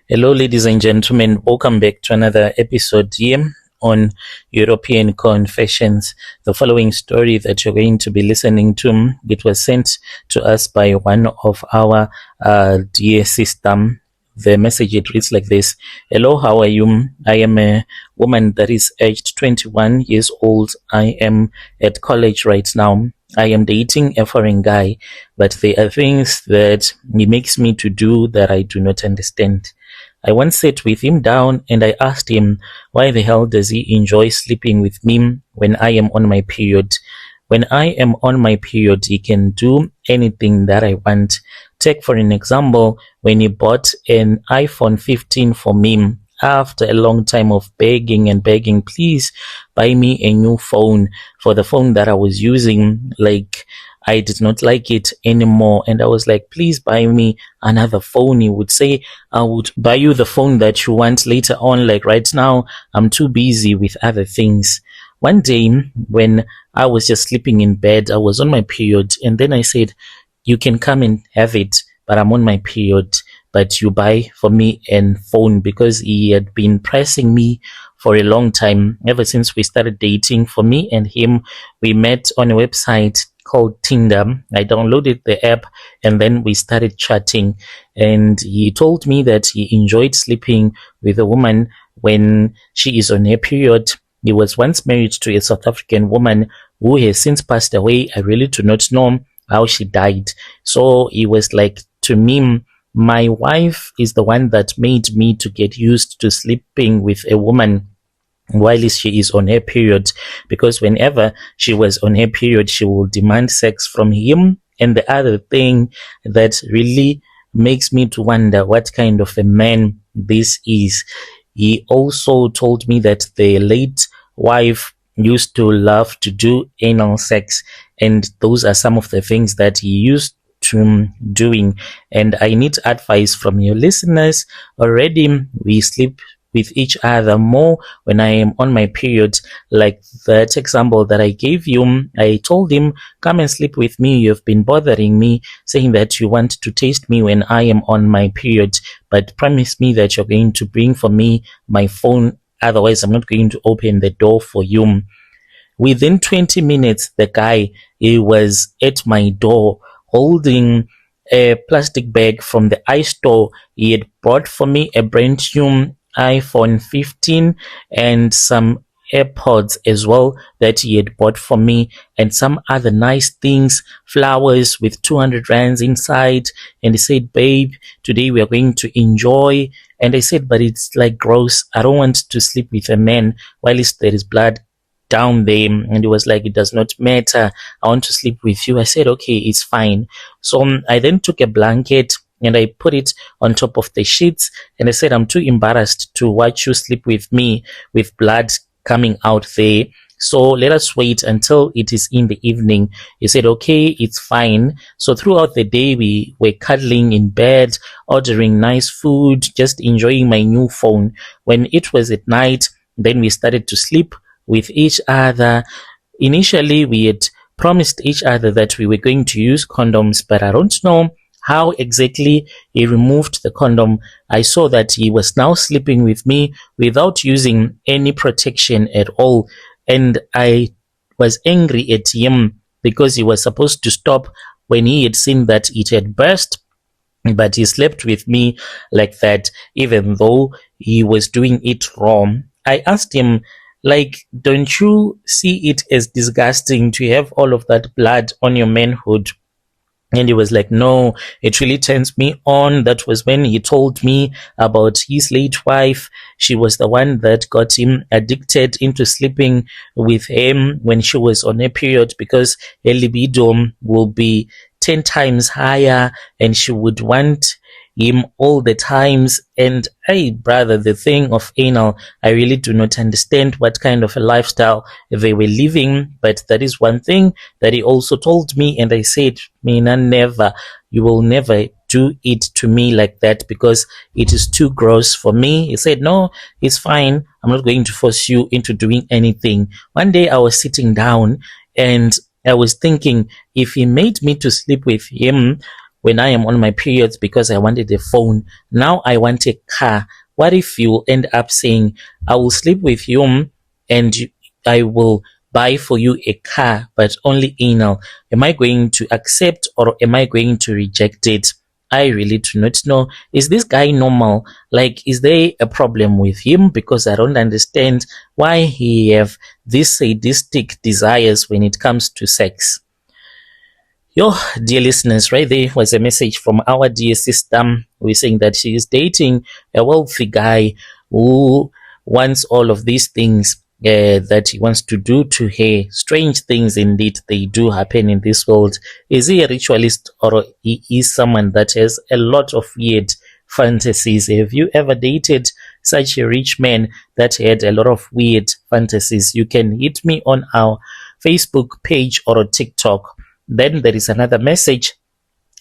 Hello, ladies and gentlemen. Welcome back to another episode here on European Confessions. The following story that you're going to be listening to, it was sent to us by one of our dear sister. The message, it reads like this. Hello, how are you? I am a woman that is aged 21 years old. I am at college right now. I am dating a foreign guy, but there are things that he makes me to do that I do not understand. I once sat with him down and I asked him, why the hell does he enjoy sleeping with me when I am on my period? When I am on my period, he can do anything that I want. Take for an example, when he bought an iPhone 15 for me, after a long time of begging and begging, please buy me a new phone, for the phone that I was using, like, I did not like it anymore. And I was like, please buy me another phone. He would say, I would buy you the phone that you want later on. Like right now, I'm too busy with other things. One day when I was just sleeping in bed, I was on my period. And then I said, you can come and have it, but I'm on my period. But you buy for me a phone, because he had been pressing me for a long time, ever since we started dating. For me and him, we met on a website called Tinder. I downloaded the app and then we started chatting. And he told me that he enjoyed sleeping with a woman when she is on her period. He was once married to a South African woman who has since passed away. I really do not know how she died. So he was like, to me, my wife is the one that made me to get used to sleeping with a woman while she is on her period, because whenever she was on her period, she will demand sex from him. And the other thing that really makes me to wonder what kind of a man this is, he also told me that the late wife used to love to do anal sex, and those are some of the things that he used to doing. And I need advice from your listeners. Already we sleep with each other more when I am on my period. Like that example that I gave you, I told him, come and sleep with me. You've been bothering me, saying that you want to taste me when I am on my period, but promise me that you're going to bring for me my phone. Otherwise, I'm not going to open the door for you. Within 20 minutes, the guy, he was at my door holding a plastic bag from the iStore. He had bought for me a brand new iPhone 15 and some AirPods as well that he had bought for me, and some other nice things, flowers with 200 rands inside. And he said, babe, today we are going to enjoy. And I said, but it's like gross. I don't want to sleep with a man while there is blood down there. And he was like, it does not matter, I want to sleep with you. I said, okay, it's fine. So I then took a blanket and I put it on top of the sheets, and I said, I'm too embarrassed to watch you sleep with me with blood coming out there, so let us wait until it is in the evening. He said, okay, it's fine. So throughout the day, we were cuddling in bed, ordering nice food, just enjoying my new phone. When it was at night, then we started to sleep with each other. Initially, we had promised each other that we were going to use condoms, but I don't know how exactly he removed the condom. I saw that he was now sleeping with me without using any protection at all. And I was angry at him because he was supposed to stop when he had seen that it had burst. But he slept with me like that, even though he was doing it wrong. I asked him, like, don't you see it as disgusting to have all of that blood on your manhood? And he was like, no, it really turns me on. That was when he told me about his late wife. She was the one that got him addicted into sleeping with him when she was on her period, because her libido will be 10 times higher and she would want him all the times. And hey, brother, the thing of anal, I really do not understand what kind of a lifestyle they were living. But that is one thing that he also told me, and I said, Mina, never, you will never do it to me like that, because it is too gross for me. He said, no, it's fine, I'm not going to force you into doing anything. One day I was sitting down and I was thinking, if he made me to sleep with him when I am on my periods because I wanted a phone. Now I want a car. What if you end up saying, I will sleep with you and I will buy for you a car, but only anal? Am I going to accept or am I going to reject it? I really do not know. Is this guy normal? Like, is there a problem with him? Because I don't understand why he have these sadistic desires when it comes to sex. Yo, dear listeners, right there was a message from our dear sister. We're saying that she is dating a wealthy guy who wants all of these things that he wants to do to her. Strange things indeed, they do happen in this world. Is he a ritualist or he is someone that has a lot of weird fantasies? Have you ever dated such a rich man that had a lot of weird fantasies? You can hit me on our Facebook page or TikTok. Then there is another message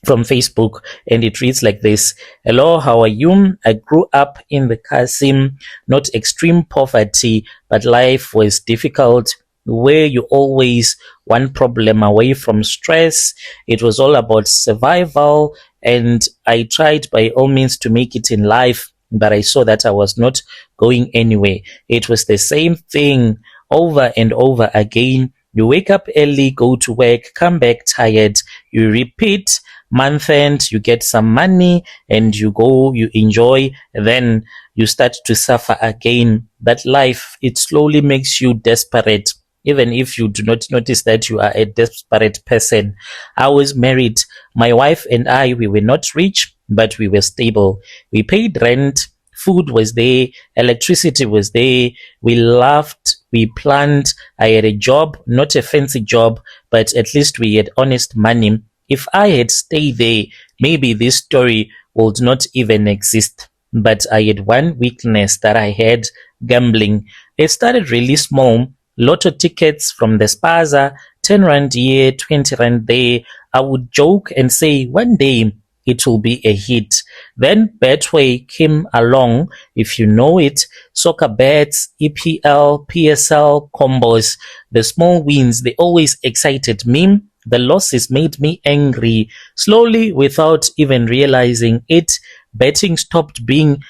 from Facebook and it reads like this. Hello, how are you? I grew up in the Kasim, not extreme poverty, but life was difficult where you always one problem away from stress. It was all about survival and I tried by all means to make it in life, but I saw that I was not going anywhere. It was the same thing over and over again. You wake up early, go to work, come back tired, you repeat month end, you get some money and you go, you enjoy, then you start to suffer again. That life, it slowly makes you desperate, even if you do not notice that you are a desperate person. I was married. My wife and I, we were not rich, but we were stable. We paid rent. Food was there, electricity was there, we laughed, we planned. I had a job, not a fancy job, but at least we had honest money. If I had stayed there, maybe this story would not even exist. But I had one weakness that I had: gambling. It started really small. Lotto tickets from the Spaza, 10 rand here, 20 rand there. I would joke and say one day it will be a hit. Then Betway came along, if you know it, soccer bets, EPL, PSL, combos. The small wins, they always excited me. The losses made me angry. Slowly, without even realizing it, betting stopped being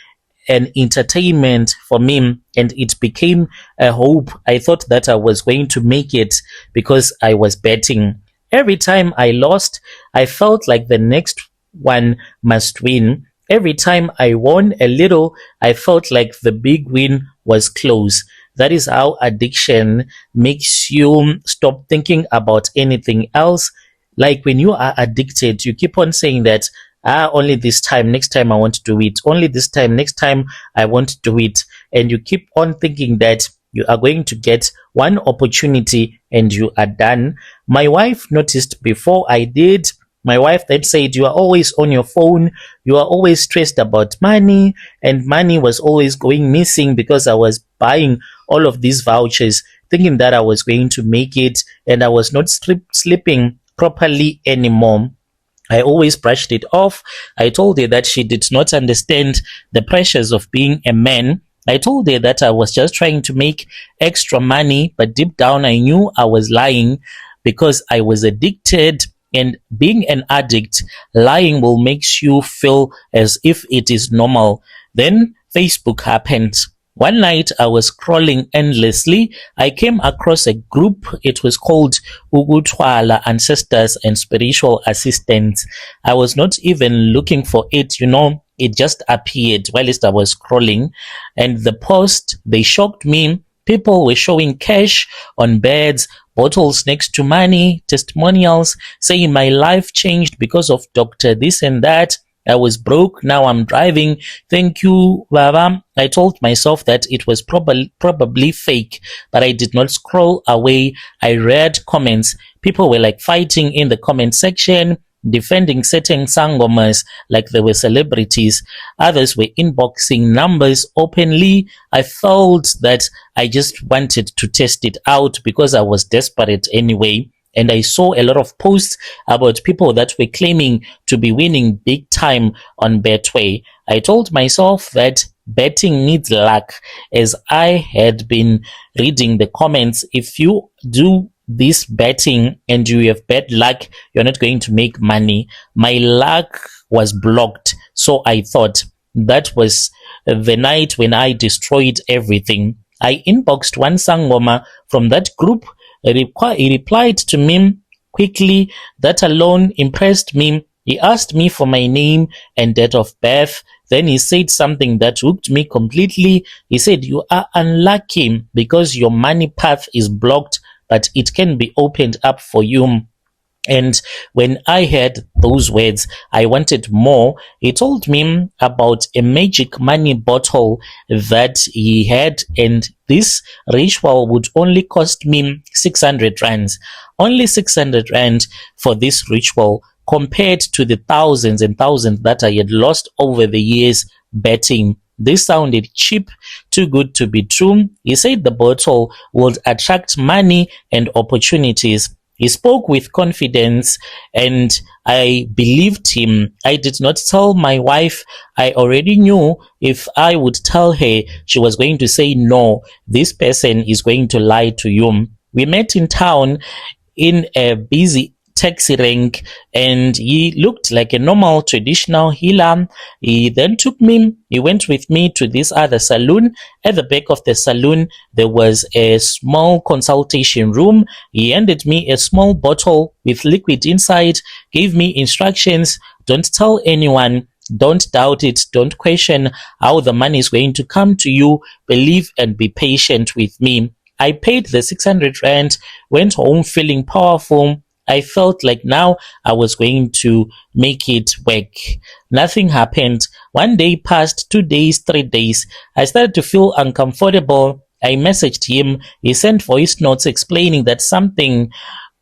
an entertainment for me and it became a hope. I thought that I was going to make it because I was betting. Every time I lost, I felt like the next one must win. Every time I won a little, I felt like the big win was close. That is how addiction makes you stop thinking about anything else. Like when you are addicted, you keep on saying that, only this time, next time I want to do it. Only this time, next time I want to do it. And you keep on thinking that you are going to get one opportunity and you are done. My wife noticed before I did. My wife then said, you are always on your phone. You are always stressed about money. And money was always going missing because I was buying all of these vouchers, thinking that I was going to make it. And I was not sleeping properly anymore. I always brushed it off. I told her that she did not understand the pressures of being a man. I told her that I was just trying to make extra money, but deep down I knew I was lying because I was addicted. And being an addict, lying will make you feel as if it is normal. Then Facebook happened. One night I was scrolling endlessly. I came across a group. It was called Ukuthwala, Ancestors and Spiritual Assistants. I was not even looking for it, it just appeared whilst I was scrolling. And the post, they shocked me. People were showing cash on beds, bottles next to money, testimonials saying my life changed because of doctor this and that. I was broke, now I'm driving. Thank you, Baba. I told myself that it was probably fake, but I did not scroll away. I read comments. People were like fighting in the comment section, defending certain sangomas like they were celebrities. Others were inboxing numbers openly. I felt that I just wanted to test it out because I was desperate anyway. And I saw a lot of posts about people that were claiming to be winning big time on Betway. I told myself that betting needs luck, as I had been reading the comments. If you do this betting and you have bad luck, you're not going to make money. My luck was blocked. So I thought that was the night when I destroyed everything. I inboxed one Sangoma from that group. He replied to me quickly. That alone impressed me. He asked me for my name and date of birth. Then he said something that hooked me completely. He said, "You are unlucky because your money path is blocked, but it can be opened up for you." And when I heard those words, I wanted more. He told me about a magic money bottle that he had, and this ritual would only cost me 600 rands. Only 600 rand for this ritual compared to the thousands and thousands that I had lost over the years betting. This sounded cheap, too good to be true. He said the bottle would attract money and opportunities. He spoke with confidence and I believed him. I did not tell my wife. I already knew if I would tell her, she was going to say, "No, this person is going to lie to you." We met in town in a busy taxi rank and he looked like a normal traditional healer. He then he went with me to this other saloon. At the back of the saloon there was a small consultation room. He handed me a small bottle with liquid inside, gave me instructions: don't tell anyone, don't doubt it, don't question how the money is going to come to you, believe and be patient with me. I paid the 600 rand, went home feeling powerful. I felt like now I was going to make it work. Nothing happened. One day passed, 2 days, 3 days. I started to feel uncomfortable. I messaged him. He sent voice notes explaining that something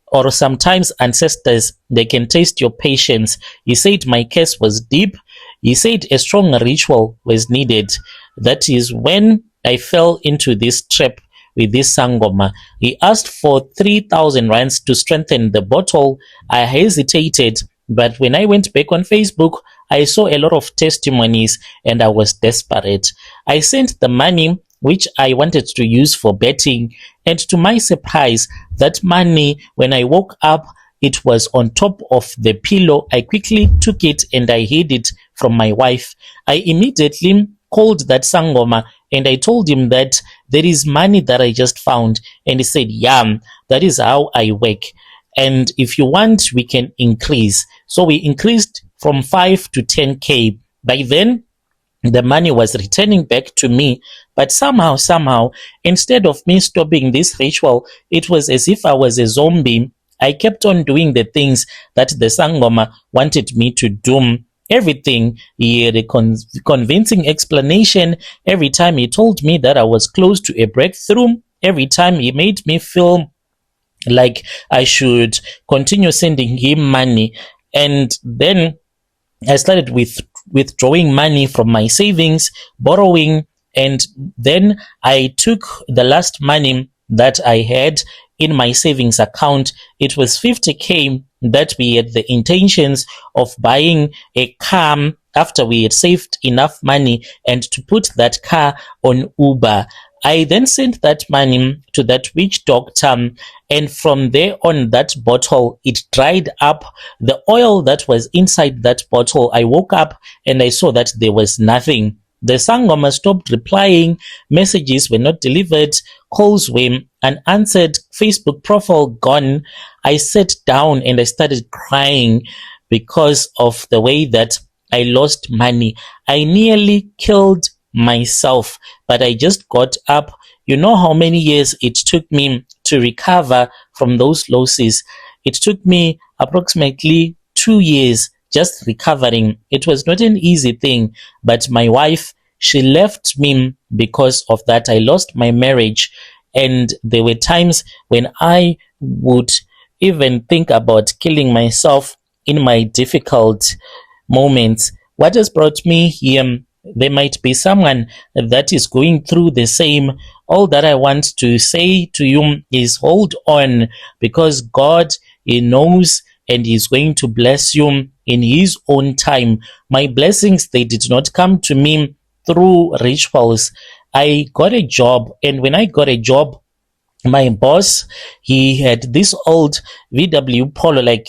or sometimes ancestors, they can taste your patience. He said my case was deep. He said a strong ritual was needed. That is when I fell into this trap with this Sangoma. He asked for 3,000 rands to strengthen the bottle. I hesitated, but when I went back on Facebook, I saw a lot of testimonies and I was desperate. I sent the money which I wanted to use for betting, and to my surprise, that money, when I woke up, it was on top of the pillow. I quickly took it and I hid it from my wife. I immediately called that Sangoma and I told him that there is money that I just found. And he said, "Yeah, that is how I work. And if you want, we can increase." So we increased from 5 to 10K. By then, the money was returning back to me. But somehow, instead of me stopping this ritual, it was as if I was a zombie. I kept on doing the things that the Sangoma wanted me to do. Everything, he had a convincing explanation. Every time he told me that I was close to a breakthrough, every time he made me feel like I should continue sending him money. And then I started with withdrawing money from my savings, borrowing, and then I took the last money that I had in my savings account. It was 50K that we had the intentions of buying a car after we had saved enough money and to put that car on Uber. I then sent that money to that witch doctor, and from there on, that bottle, it dried up. The oil that was inside that bottle, I woke up and I saw that there was nothing. The Sangoma stopped replying, messages were not delivered, calls were unanswered, Facebook profile gone. I sat down and I started crying because of the way that I lost money. I nearly killed myself, but I just got up. You know how many years it took me to recover from those losses? It took me approximately 2 years just recovering. It was not an easy thing, but my wife, she left me because of that. I lost my marriage, and there were times when I would even think about killing myself in my difficult moments. What has brought me here? There might be someone that is going through the same. All that I want to say to you is hold on, because God, He knows, and He's going to bless you in His own time. My blessings, they did not come to me through rituals. I got a job, and when I got a job, My boss, he had this old VW Polo, like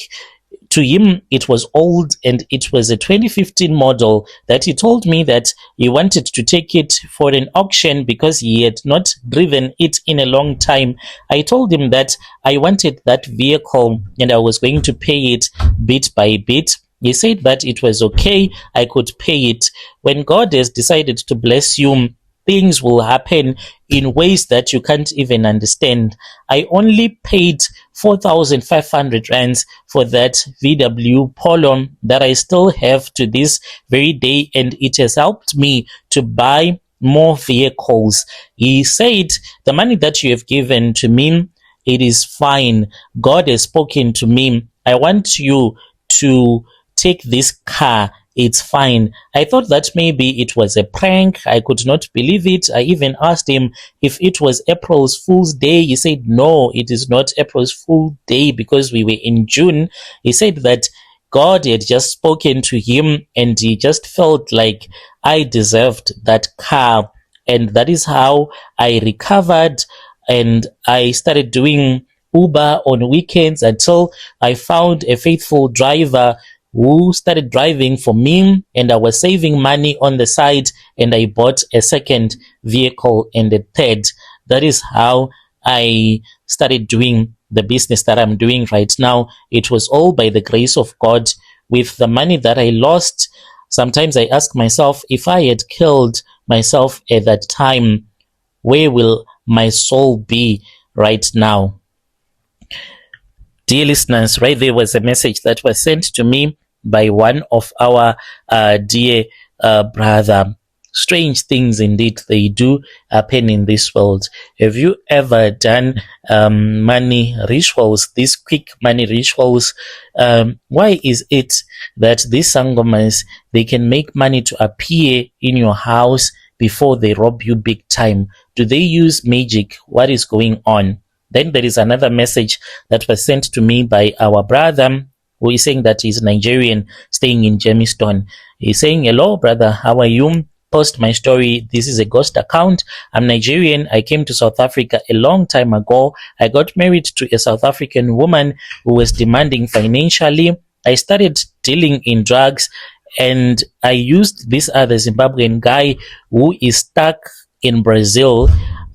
to him it was old, and it was a 2015 model that he told me that he wanted to take it for an auction because he had not driven it in a long time. I told him that I wanted that vehicle and I was going to pay it bit by bit. He said that it was okay, I could pay it. When God has decided to bless you, things will happen in ways that you can't even understand. I only paid 4,500 rands for that VW Polo that I still have to this very day, and it has helped me to buy more vehicles. He said, the money that you have given to me, it is fine. God has spoken to me. I want you to take this car. It's fine. I thought that maybe it was a prank. I could not believe it. I even asked him if it was April's Fool's Day. He said, no, it is not April's Fool's Day because we were in June. He said that God had just spoken to him and he just felt like I deserved that car. And that is how I recovered, and I started doing Uber on weekends until I found a faithful driver who started driving for me, and I was saving money on the side, and I bought a second vehicle and a third. That is how I started doing the business that I'm doing right now. It was all by the grace of God. With the money that I lost, sometimes I ask myself, if I had killed myself at that time, where will my soul be right now? Dear listeners, right there was a message that was sent to me by one of our dear brother. Strange things indeed they do happen in this world. Have you ever done money rituals, these quick money rituals? Why is it that these sangomas, they can make money to appear in your house before they rob you big time? Do they use magic? What is going on? Then there is another message that was sent to me by our brother who is saying that he's Nigerian staying in Jamestown. He's saying, hello, brother, how are you? Post my story. This is a ghost account. I'm Nigerian. I came to South Africa a long time ago. I got married to a South African woman who was demanding financially. I started dealing in drugs, and I used this other Zimbabwean guy who is stuck in Brazil.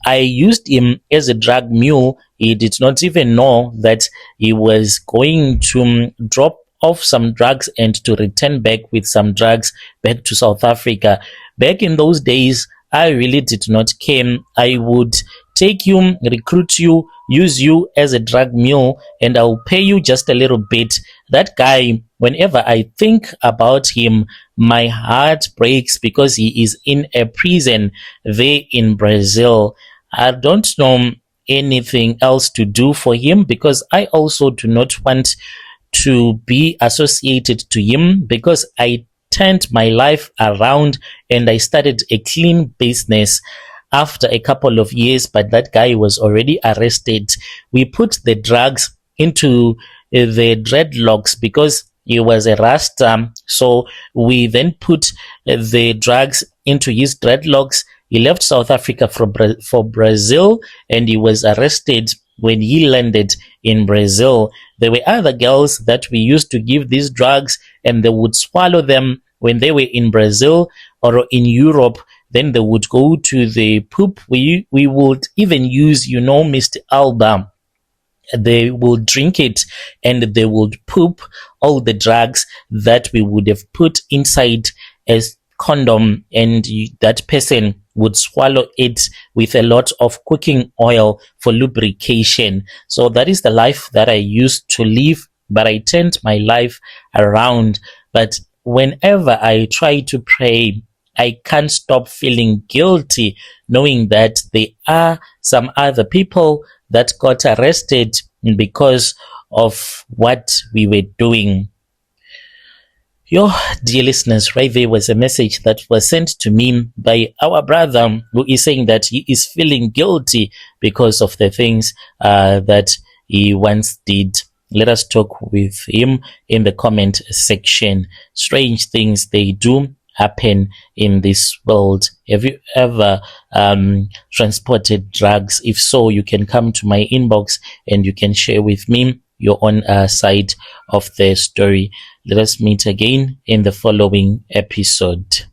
I used him as a drug mule. He did not even know that he was going to drop off some drugs and to return back with some drugs back to South Africa. Back in those days, I really did not care. I would take you, recruit you, use you as a drug mule, and I'll pay you just a little bit. That guy, whenever I think about him, my heart breaks because he is in a prison there in Brazil. I don't know anything else to do for him because I also do not want to be associated to him, because I turned my life around and I started a clean business after a couple of years, but that guy was already arrested. We put the drugs into the dreadlocks because he was a Rasta. So we then put the drugs into his dreadlocks. He left South Africa for Brazil, and he was arrested when he landed in Brazil. There were other girls that we used to give these drugs, and they would swallow them when they were in Brazil or in Europe. Then they would go to the poop. We would even use, Mr. Alba. They will drink it and they would poop all the drugs that we would have put inside as condom, and that person would swallow it with a lot of cooking oil for lubrication. So that is the life that I used to live, but I turned my life around. But whenever I try to pray, I can't stop feeling guilty knowing that there are some other people that got arrested because of what we were doing. Your dear listeners, right there was a message that was sent to me by our brother who is saying that he is feeling guilty because of the things that he once did. Let us talk with him in the comment section. Strange things they do happen in this world. Have you ever transported drugs? If so, you can come to my inbox and you can share with me your own side of the story. Let us meet again in the following episode.